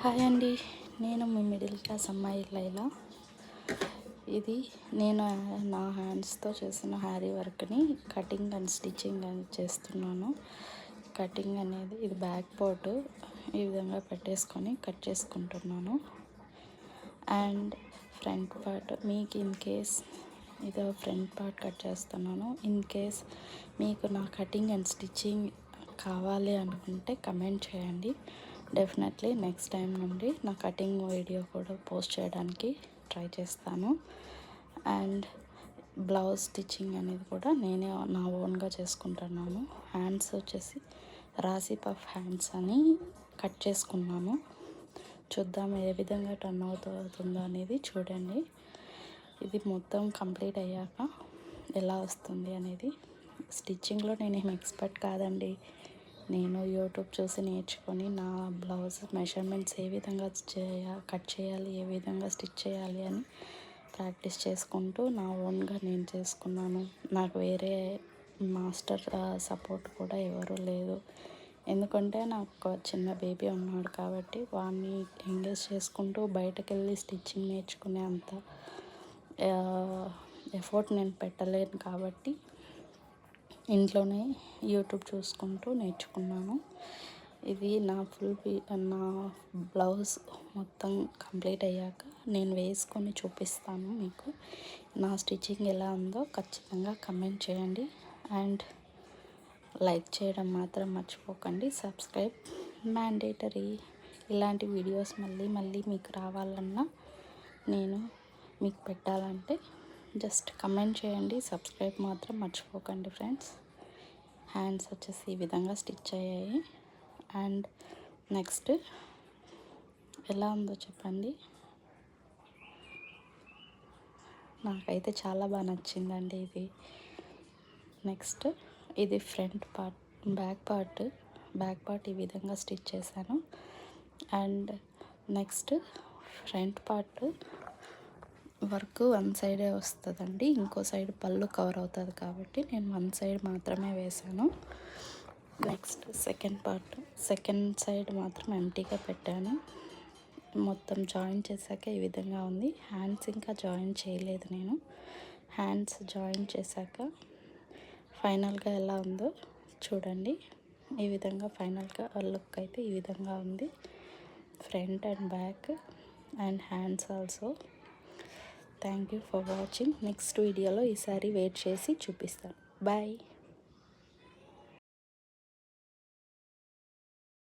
Hi అండి, నేను మీ middle class అమ్మాయి లైలా. ఇది నేను నా హ్యాండ్స్తో చేసిన హ్యారీ వర్క్ని కటింగ్ అండ్ స్టిచ్చింగ్ అని చేస్తున్నాను. కటింగ్ అనేది ఇది బ్యాక్ పార్ట్ ఈ విధంగా పెట్టేసుకొని కట్ చేసుకుంటున్నాను. అండ్ ఫ్రంట్ పార్ట్ మీకు ఇన్ కేస్ ఇదో ఫ్రంట్ పార్ట్ కట్ చేస్తున్నాను. ఇన్ కేస్ మీకు నా కటింగ్ అండ్ స్టిచ్చింగ్ కావాలి అనుకుంటే కమెంట్ చేయండి. డెఫినెట్లీ నెక్స్ట్ టైం నుండి నా కటింగ్ వీడియో కూడా పోస్ట్ చేయడానికి ట్రై చేస్తాను. అండ్ బ్లౌజ్ స్టిచ్చింగ్ అనేది కూడా నేనే నా ఓన్గా చేసుకుంటున్నాను. హ్యాండ్స్ వచ్చేసి రాశి పఫ్ హ్యాండ్స్ అని కట్ చేసుకున్నాను. చూద్దాం ఏ విధంగా టర్న్ అవుతుందో అనేది చూడండి. ఇది మొత్తం కంప్లీట్ అయ్యాక ఎలా వస్తుంది అనేది. స్టిచ్చింగ్లో నేనేం ఎక్స్పర్ట్ కాదండి. నేను యూట్యూబ్ చూసి నేర్చుకొని నా బ్లౌజ్ మెజర్మెంట్స్ ఏ విధంగా కట్ చేయాలి, ఏ విధంగా స్టిచ్ చేయాలి అని ప్రాక్టీస్ చేసుకుంటూ నా ఓన్గా నేను చేసుకున్నాను. నాకు వేరే మాస్టర్ సపోర్ట్ కూడా ఎవరూ లేదు. ఎందుకంటే నాకు ఒక చిన్న బేబీ ఉన్నాడు కాబట్టి వాడిని ఎంగేజ్ చేసుకుంటూ బయటకు వెళ్ళి స్టిచ్చింగ్ నేర్చుకునే అంత ఎఫర్ట్ నేను పెట్టలేను కాబట్టి ఇంట్లోనే యూట్యూబ్ చూసుకుంటూ నేర్చుకున్నాను. ఇది నా నా బ్లౌజ్ మొత్తం కంప్లీట్ అయ్యాక నేను వేసుకొని చూపిస్తాను మీకు. నా స్టిచ్చింగ్ ఎలా ఉందో ఖచ్చితంగా కమెంట్ చేయండి. అండ్ లైక్ చేయడం మాత్రం మర్చిపోకండి. Subscribe mandatory. ఇలాంటి వీడియోస్ మళ్ళీ మీకు రావాలన్నా నేను మీకు పెట్టాలంటే జస్ట్ కమెంట్ చేయండి. సబ్స్క్రైబ్ మాత్రం మర్చిపోకండి ఫ్రెండ్స్. హ్యాండ్స్ వచ్చేసి ఈ విధంగా స్టిచ్ అయ్యాయి. అండ్ నెక్స్ట్ ఎలా ఉందో చెప్పండి. నాకైతే చాలా బాగా నచ్చిందండి ఇది. నెక్స్ట్ ఇది ఫ్రంట్ పార్ట్, బ్యాక్ పార్ట్ ఈ విధంగా స్టిచ్ చేశాను. And next front part work one సైడే వస్తుందండి. ఇంకో సైడ్ పళ్ళు కవర్ అవుతుంది కాబట్టి నేను వన్ సైడ్ మాత్రమే వేశాను. నెక్స్ట్ సెకండ్ సైడ్ మాత్రం ఎంటీగా పెట్టాను. మొత్తం జాయిన్ చేశాక ఈ విధంగా ఉంది. హ్యాండ్స్ ఇంకా జాయిన్ చేయలేదు నేను. హ్యాండ్స్ జాయిన్ చేశాక ఫైనల్గా ఎలా ఉందో చూడండి. ఈ విధంగా ఫైనల్గా లుక్ అయితే ఈ విధంగా ఉంది. Front and back and hands also. Thank you for watching. Next వీడియోలో ఈసారి వెయిట్ చేసి చూపిస్తాను. బాయ్.